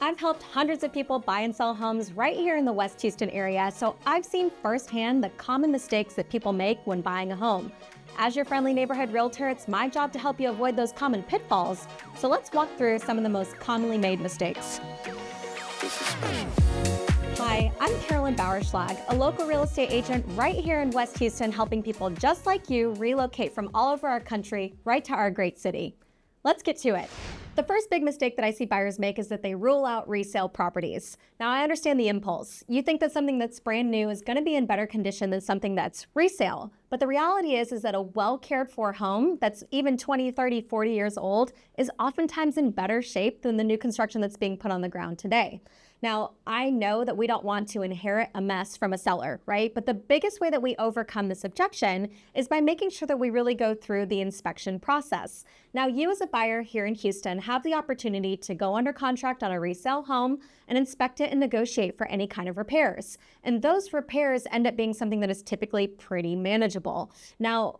I've helped hundreds of people buy and sell homes right here in the West Houston area, so I've seen firsthand the common mistakes that people make when buying a home. As your friendly neighborhood realtor, it's my job to help you avoid those common pitfalls. So let's walk through some of the most commonly made mistakes. Hi, I'm Carolyn Bauerschlag, a local real estate agent right here in West Houston, helping people just like you relocate from all over our country right to our great city. Let's get to it. The first big mistake that I see buyers make is that they rule out resale properties. Now, I understand the impulse. You think that something that's brand new is going to be in better condition than something that's resale. But the reality is that a well cared for home that's even 20, 30, 40 years old is oftentimes in better shape than the new construction that's being put on the ground today. Now, I know that we don't want to inherit a mess from a seller, right? But the biggest way that we overcome this objection is by making sure that we really go through the inspection process. Now, you as a buyer here in Houston have the opportunity to go under contract on a resale home and inspect it and negotiate for any kind of repairs. And those repairs end up being something that is typically pretty manageable. Now,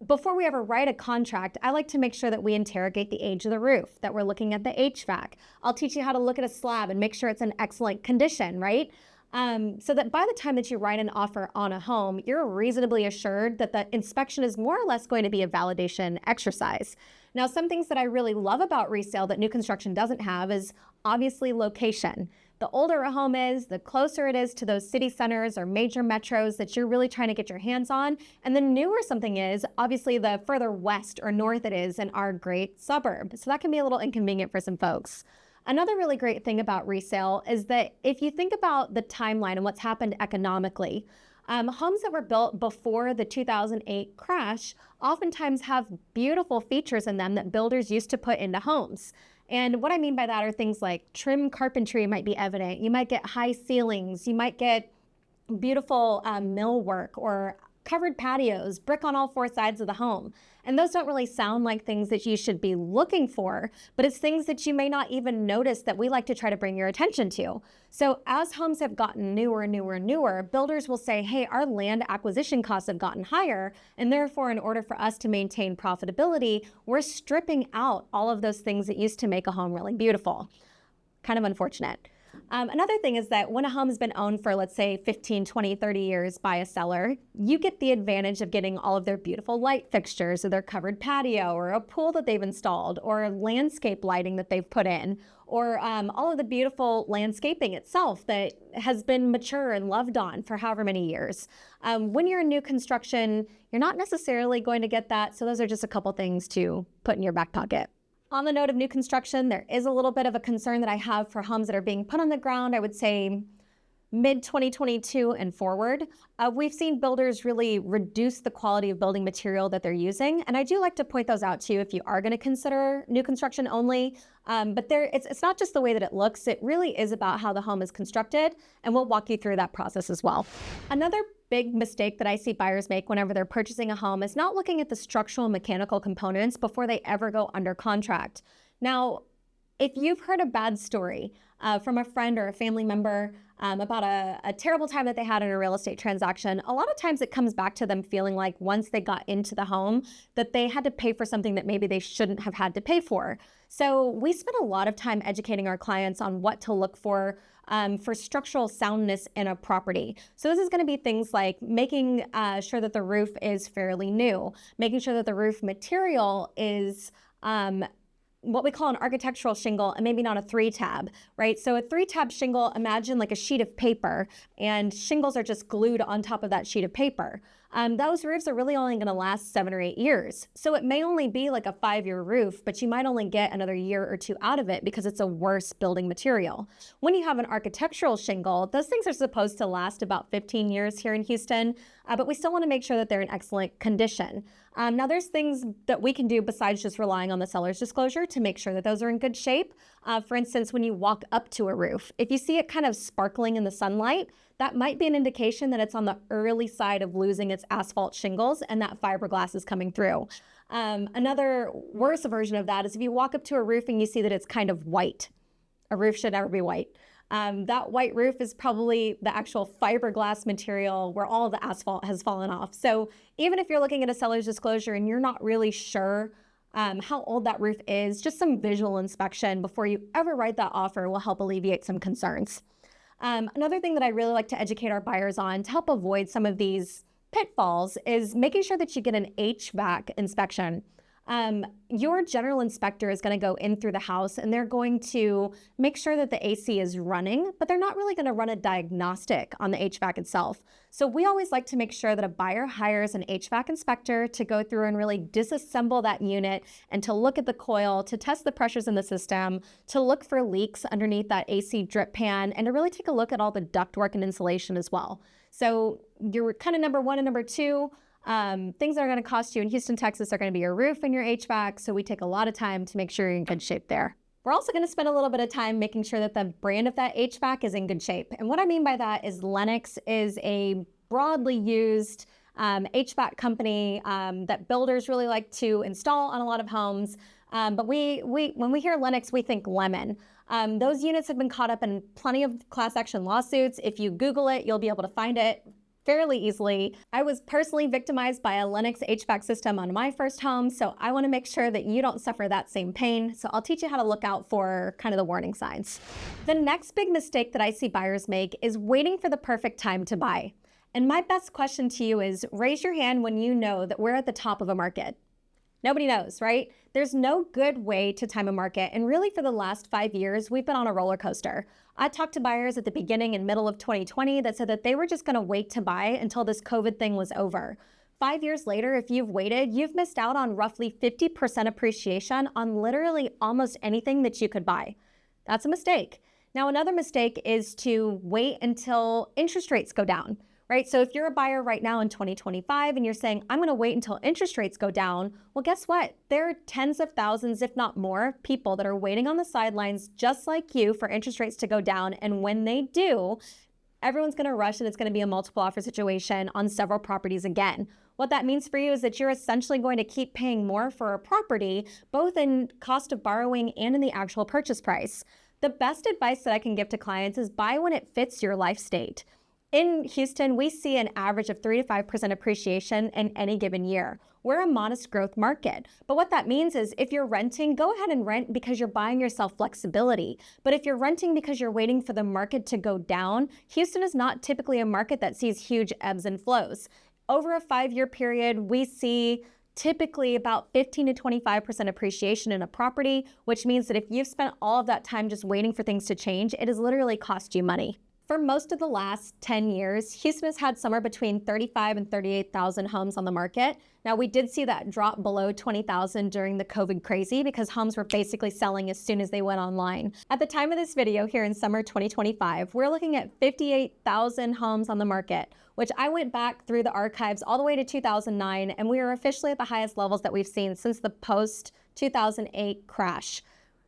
before we ever write a contract, I like to make sure that we interrogate the age of the roof, that we're looking at the HVAC. I'll teach you how to look at a slab and make sure it's in excellent condition, right? So that by the time that you write an offer on a home, you're reasonably assured that the inspection is more or less going to be a validation exercise. Now, some things that I really love about resale that new construction doesn't have is obviously location. The older a home is, the closer it is to those city centers or major metros that you're really trying to get your hands on. And the newer something is, obviously the further west or north it is in our great suburb. So that can be a little inconvenient for some folks. Another really great thing about resale is that if you think about the timeline and what's happened economically, homes that were built before the 2008 crash oftentimes have beautiful features in them that builders used to put into homes. And what I mean by that are things like trim carpentry might be evident. You might get high ceilings. You might get beautiful millwork or covered patios, brick on all four sides of the home. And those don't really sound like things that you should be looking for, but it's things that you may not even notice that we like to try to bring your attention to. So as homes have gotten newer, builders will say, hey, our land acquisition costs have gotten higher, and therefore in order for us to maintain profitability, we're stripping out all of those things that used to make a home really beautiful. Kind of unfortunate. Another thing is that when a home has been owned for, let's say, 15, 20, 30 years by a seller, you get the advantage of getting all of their beautiful light fixtures or their covered patio or a pool that they've installed or landscape lighting that they've put in or all of the beautiful landscaping itself that has been mature and loved on for however many years. When you're in new construction, you're not necessarily going to get that. So those are just a couple things to put in your back pocket. On the note of new construction, there is a little bit of a concern that I have for homes that are being put on the ground, I would say mid-2022 and forward. We've seen builders really reduce the quality of building material that they're using. And I do like to point those out to you if you are going to consider new construction only. But it's not just the way that it looks. It really is about how the home is constructed. And we'll walk you through that process as well. Another big mistake that I see buyers make whenever they're purchasing a home is not looking at the structural and mechanical components before they ever go under contract. Now, if you've heard a bad story from a friend or a family member about a terrible time that they had in a real estate transaction, a lot of times it comes back to them feeling like once they got into the home that they had to pay for something that maybe they shouldn't have had to pay for. So we spend a lot of time educating our clients on what to look for structural soundness in a property. So this is going to be things like making sure that the roof is fairly new, making sure that the roof material is what we call an architectural shingle and maybe not a 3-tab, right? So a 3-tab shingle, imagine like a sheet of paper and shingles are just glued on top of that sheet of paper. Those roofs are really only going to last 7 or 8 years. So it may only be like a 5-year roof, but you might only get another year or two out of it because it's a worse building material. When you have an architectural shingle, those things are supposed to last about 15 years here in Houston, but we still want to make sure that they're in excellent condition. Now there's things that we can do besides just relying on the seller's disclosure to make sure that those are in good shape. For instance, when you walk up to a roof, if you see it kind of sparkling in the sunlight, that might be an indication that it's on the early side of losing its asphalt shingles and that fiberglass is coming through. Another worse version of that is if you walk up to a roof and you see that it's kind of white. A roof should never be white. That white roof is probably the actual fiberglass material where all the asphalt has fallen off. So even if you're looking at a seller's disclosure and you're not really sure how old that roof is. Just some visual inspection before you ever write that offer will help alleviate some concerns. Another thing that I really like to educate our buyers on to help avoid some of these pitfalls is making sure that you get an HVAC inspection. Your general inspector is going to go in through the house and they're going to make sure that the AC is running, but they're not really going to run a diagnostic on the HVAC itself. So we always like to make sure that a buyer hires an HVAC inspector to go through and really disassemble that unit and to look at the coil, to test the pressures in the system, to look for leaks underneath that AC drip pan, and to really take a look at all the ductwork and insulation as well. So your kind of number one and number two, things that are going to cost you in Houston, Texas are going to be your roof and your HVAC, so we take a lot of time to make sure you're in good shape there. We're also going to spend a little bit of time making sure that the brand of that HVAC is in good shape. And what I mean by that is Lennox is a broadly used HVAC company that builders really like to install on a lot of homes. But when we hear Lennox, we think lemon. Those units have been caught up in plenty of class action lawsuits. If you Google it, you'll be able to find it fairly easily. I was personally victimized by a Lennox HVAC system on my first home, so I want to make sure that you don't suffer that same pain. So I'll teach you how to look out for kind of the warning signs. The next big mistake that I see buyers make is waiting for the perfect time to buy. And my best question to you is raise your hand when you know that we're at the top of a market. Nobody knows, right? There's no good way to time a market. And really for the last 5 years, we've been on a roller coaster. I talked to buyers at the beginning and middle of 2020 that said that they were just going to wait to buy until this COVID thing was over. 5 years later, if you've waited, you've missed out on roughly 50% appreciation on literally almost anything that you could buy. That's a mistake. Now, another mistake is to wait until interest rates go down. Right? So if you're a buyer right now in 2025 and you're saying, I'm going to wait until interest rates go down, well, guess what? There are tens of thousands, if not more, people that are waiting on the sidelines just like you for interest rates to go down. And when they do, everyone's going to rush and it's going to be a multiple offer situation on several properties again. What that means for you is that you're essentially going to keep paying more for a property, both in cost of borrowing and in the actual purchase price. The best advice that I can give to clients is buy when it fits your life state. In Houston, we see an average of 3 to 5% appreciation in any given year. We're a modest growth market. But what that means is if you're renting, go ahead and rent because you're buying yourself flexibility. But if you're renting because you're waiting for the market to go down, Houston is not typically a market that sees huge ebbs and flows. Over a 5-year period, we see typically about 15 to 25% appreciation in a property, which means that if you've spent all of that time just waiting for things to change, it has literally cost you money. For most of the last 10 years, Houston has had somewhere between 35 and 38,000 homes on the market. Now, we did see that drop below 20,000 during the COVID crazy because homes were basically selling as soon as they went online. At the time of this video here in summer 2025, we're looking at 58,000 homes on the market, which I went back through the archives all the way to 2009, and we are officially at the highest levels that we've seen since the post-2008 crash.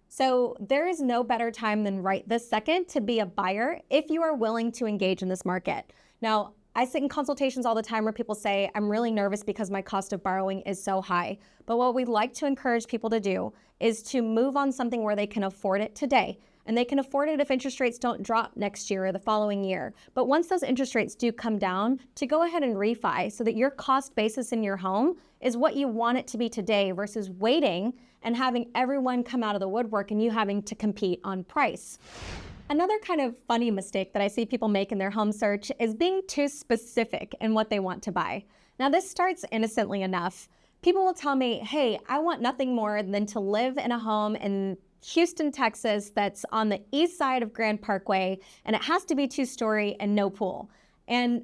So there is no better time than right this second to be a buyer if you are willing to engage in this market. Now, I sit in consultations all the time where people say, I'm really nervous because my cost of borrowing is so high. But what we like to encourage people to do is to move on something where they can afford it today. And they can afford it if interest rates don't drop next year or the following year. But once those interest rates do come down, to go ahead and refi so that your cost basis in your home is what you want it to be today versus waiting and having everyone come out of the woodwork and you having to compete on price. Another kind of funny mistake that I see people make in their home search is being too specific in what they want to buy. Now, this starts innocently enough. People will tell me, hey, I want nothing more than to live in a home in Houston, Texas, that's on the east side of Grand Parkway, and it has to be 2-story and no pool. And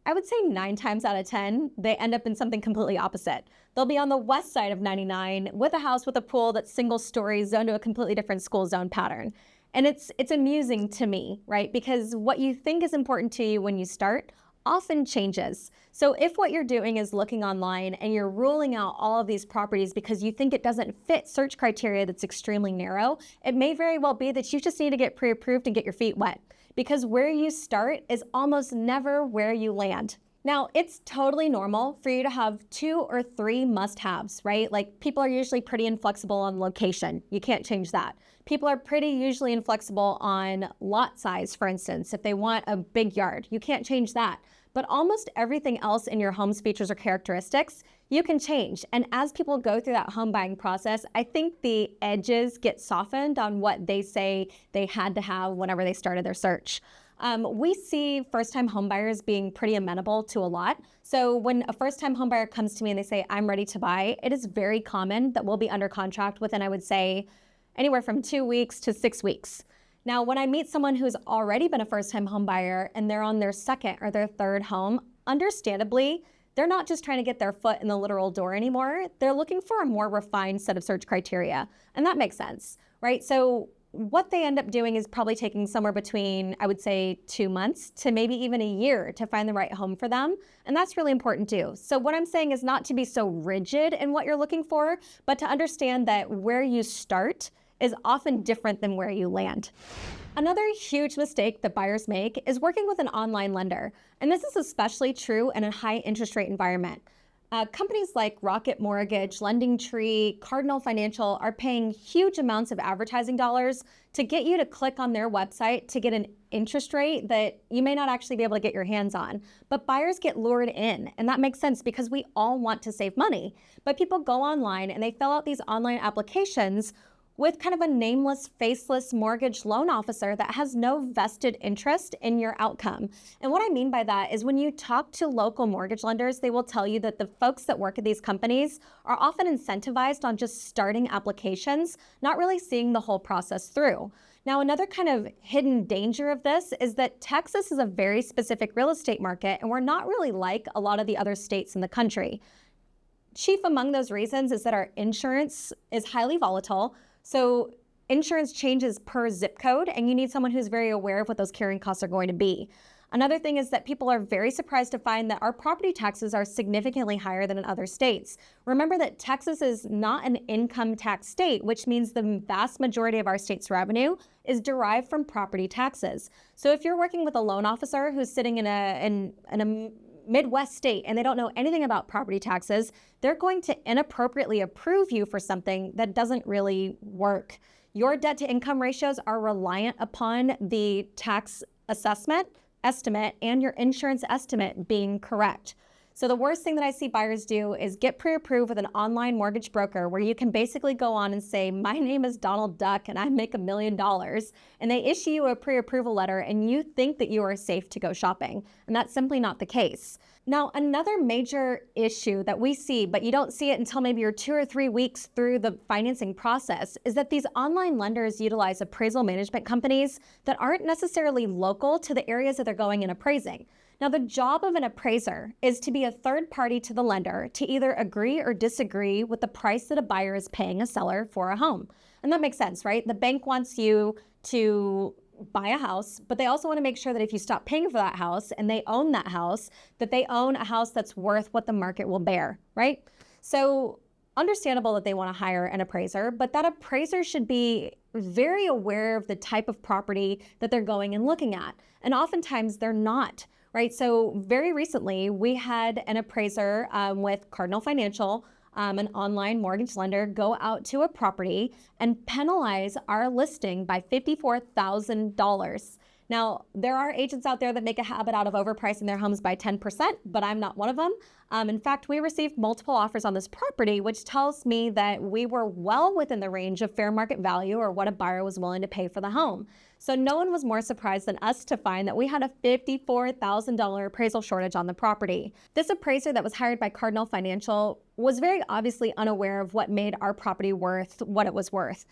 I would say 9 times out of 10, they end up in something completely opposite. They'll be on the west side of 99 with a house with a pool that's single story zoned to a completely different school zone pattern. And it's amusing to me, right? Because what you think is important to you when you start often changes. So if what you're doing is looking online and you're ruling out all of these properties because you think it doesn't fit search criteria that's extremely narrow, it may very well be that you just need to get pre-approved and get your feet wet. Because where you start is almost never where you land. Now, it's totally normal for you to have 2 or 3 must-haves, right? Like people are usually pretty inflexible on location. You can't change that. People are pretty usually inflexible on lot size, for instance, if they want a big yard. You can't change that. But almost everything else in your home's features or characteristics, you can change. And as people go through that home buying process, I think the edges get softened on what they say they had to have whenever they started their search. We see first-time homebuyers being pretty amenable to a lot. So when a first-time homebuyer comes to me and they say, I'm ready to buy, it is very common that we'll be under contract within, I would say, anywhere from 2 weeks to 6 weeks. Now, when I meet someone who's already been a first-time homebuyer and they're on their second or their third home, understandably, they're not just trying to get their foot in the literal door anymore. They're looking for a more refined set of search criteria. And that makes sense, right? So what they end up doing is probably taking somewhere between, I would say, 2 months to maybe even a year to find the right home for them. And that's really important too. So what I'm saying is not to be so rigid in what you're looking for, but to understand that where you start is often different than where you land. Another huge mistake that buyers make is working with an online lender. And this is especially true in a high interest rate environment. Companies like Rocket Mortgage, LendingTree, Cardinal Financial are paying huge amounts of advertising dollars to get you to click on their website to get an interest rate that you may not actually be able to get your hands on. But buyers get lured in, and that makes sense because we all want to save money. But people go online and they fill out these online applications with kind of a nameless, faceless mortgage loan officer that has no vested interest in your outcome. And what I mean by that is when you talk to local mortgage lenders, they will tell you that the folks that work at these companies are often incentivized on just starting applications, not really seeing the whole process through. Now, another kind of hidden danger of this is that Texas is a very specific real estate market, and we're not really like a lot of the other states in the country. Chief among those reasons is that our insurance is highly volatile. So insurance changes per zip code, and you need someone who's very aware of what those carrying costs are going to be. Another thing is that people are very surprised to find that our property taxes are significantly higher than in other states. Remember that Texas is not an income tax state, which means the vast majority of our state's revenue is derived from property taxes. So if you're working with a loan officer who's sitting in a Midwest state and they don't know anything about property taxes, they're going to inappropriately approve you for something that doesn't really work. Your debt to income ratios are reliant upon the tax estimate, and your insurance estimate being correct. So the worst thing that I see buyers do is get pre-approved with an online mortgage broker where you can basically go on and say, my name is Donald Duck and I make $1 million. And they issue you a pre-approval letter and you think that you are safe to go shopping. And that's simply not the case. Now, another major issue that we see, but you don't see it until maybe you're 2 or 3 weeks through the financing process, is that these online lenders utilize appraisal management companies that aren't necessarily local to the areas that they're going and appraising. Now, the job of an appraiser is to be a third party to the lender to either agree or disagree with the price that a buyer is paying a seller for a home. And that makes sense, right? The bank wants you to buy a house, but they also want to make sure that if you stop paying for that house and they own that house, that they own a house that's worth what the market will bear, right? So understandable that they want to hire an appraiser, but that appraiser should be very aware of the type of property that they're going and looking at. And oftentimes they're not. Right, so very recently we had an appraiser with Cardinal Financial, an online mortgage lender, go out to a property and penalize our listing by $54,000. Now, there are agents out there that make a habit out of overpricing their homes by 10%, but I'm not one of them. In fact, we received multiple offers on this property, which tells me that we were well within the range of fair market value or what a buyer was willing to pay for the home. So no one was more surprised than us to find that we had a $54,000 appraisal shortage on the property. This appraiser that was hired by Cardinal Financial was very obviously unaware of what made our property worth what it was worth.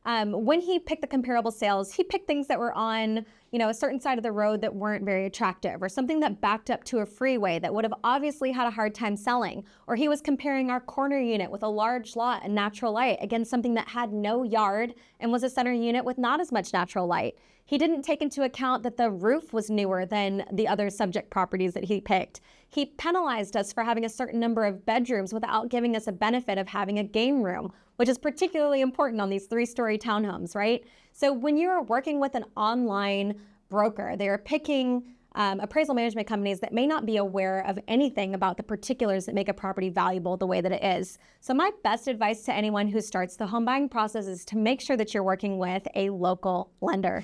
When he picked the comparable sales, he picked things that were on, a certain side of the road that weren't very attractive, or something that backed up to a freeway that would have obviously had a hard time selling. Or he was comparing our corner unit with a large lot and natural light against something that had no yard and was a center unit with not as much natural light. He didn't take into account that the roof was newer than the other subject properties that he picked. He penalized us for having a certain number of bedrooms without giving us a benefit of having a game room, which is particularly important on these 3-story townhomes, right? So when you're working with an online broker, they're picking appraisal management companies that may not be aware of anything about the particulars that make a property valuable the way that it is. So my best advice to anyone who starts the home buying process is to make sure that you're working with a local lender.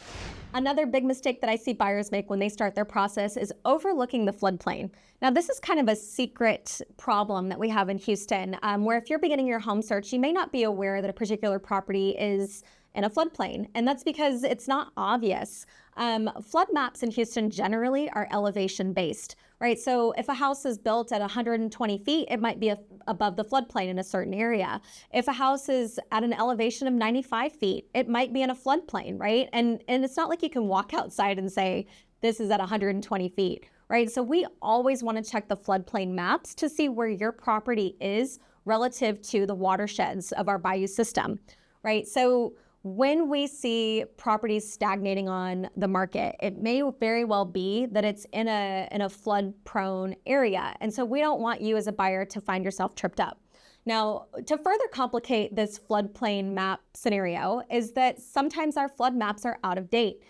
Another big mistake that I see buyers make when they start their process is overlooking the floodplain. Now, this is kind of a secret problem that we have in Houston, where if you're beginning your home search, you may not be aware that a particular property is in a floodplain, and that's because it's not obvious. Flood maps in Houston generally are elevation based, right? So if a house is built at 120 feet, it might be above the floodplain in a certain area. If a house is at an elevation of 95 feet, it might be in a floodplain, right? And it's not like you can walk outside and say, this is at 120 feet, right? So we always want to check the floodplain maps to see where your property is relative to the watersheds of our bayou system, right? So when we see properties stagnating on the market, it may very well be that it's in a flood-prone area. And so we don't want you as a buyer to find yourself tripped up. Now, to further complicate this floodplain map scenario is that sometimes our flood maps are out of date.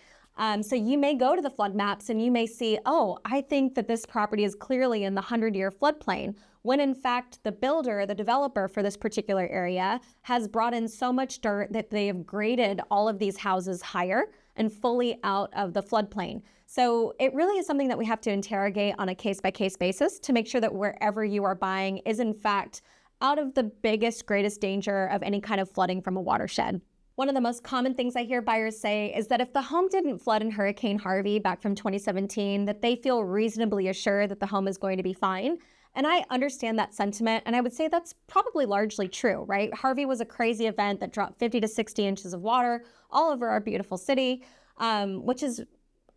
So you may go to the flood maps and you may see, oh, I think that this property is clearly in the 100-year floodplain, when in fact the builder, the developer for this particular area has brought in so much dirt that they have graded all of these houses higher and fully out of the floodplain. So it really is something that we have to interrogate on a case-by-case basis to make sure that wherever you are buying is in fact out of the biggest, greatest danger of any kind of flooding from a watershed. One of the most common things I hear buyers say is that if the home didn't flood in Hurricane Harvey back from 2017, that they feel reasonably assured that the home is going to be fine. And I understand that sentiment, and I would say that's probably largely true, right? Harvey was a crazy event that dropped 50 to 60 inches of water all over our beautiful city, which is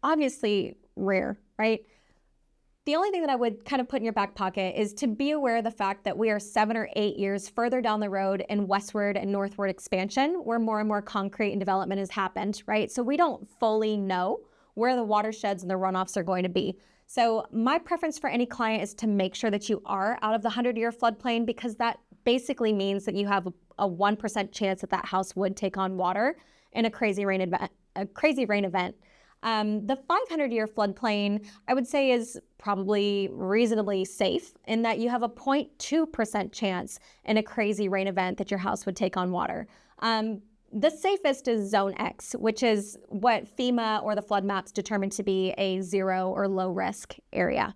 obviously rare, right? The only thing that I would kind of put in your back pocket is to be aware of the fact that we are 7 or 8 years further down the road in westward and northward expansion, where more and more concrete and development has happened, right? So we don't fully know where the watersheds and the runoffs are going to be. So my preference for any client is to make sure that you are out of the 100-year floodplain, because that basically means that you have a 1% chance that that house would take on water in a crazy rain event. The 500-year floodplain, I would say, is probably reasonably safe in that you have a 0.2% chance in a crazy rain event that your house would take on water. The safest is Zone X, which is what FEMA or the flood maps determine to be a 0 or low risk area.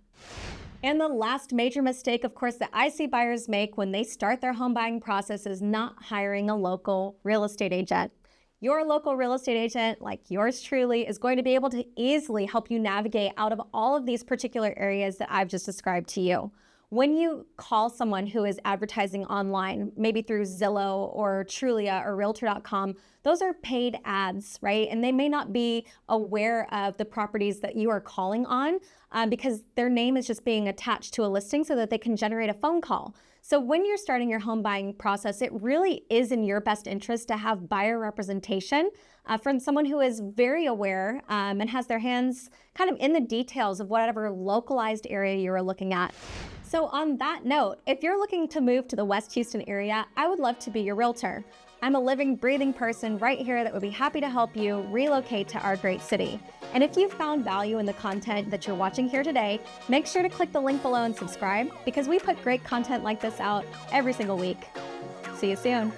And the last major mistake, of course, that I see buyers make when they start their home buying process is not hiring a local real estate agent. Your local real estate agent, like yours truly, is going to be able to easily help you navigate out of all of these particular areas that I've just described to you. When you call someone who is advertising online, maybe through Zillow or Trulia or realtor.com, those are paid ads, right? And they may not be aware of the properties that you are calling on because their name is just being attached to a listing so that they can generate a phone call. So when you're starting your home buying process, it really is in your best interest to have buyer representation from someone who is very aware and has their hands kind of in the details of whatever localized area you're looking at. So on that note, if you're looking to move to the West Houston area, I would love to be your realtor. I'm a living, breathing person right here that would be happy to help you relocate to our great city. And if you found value in the content that you're watching here today, make sure to click the link below and subscribe, because we put great content like this out every single week. See you soon.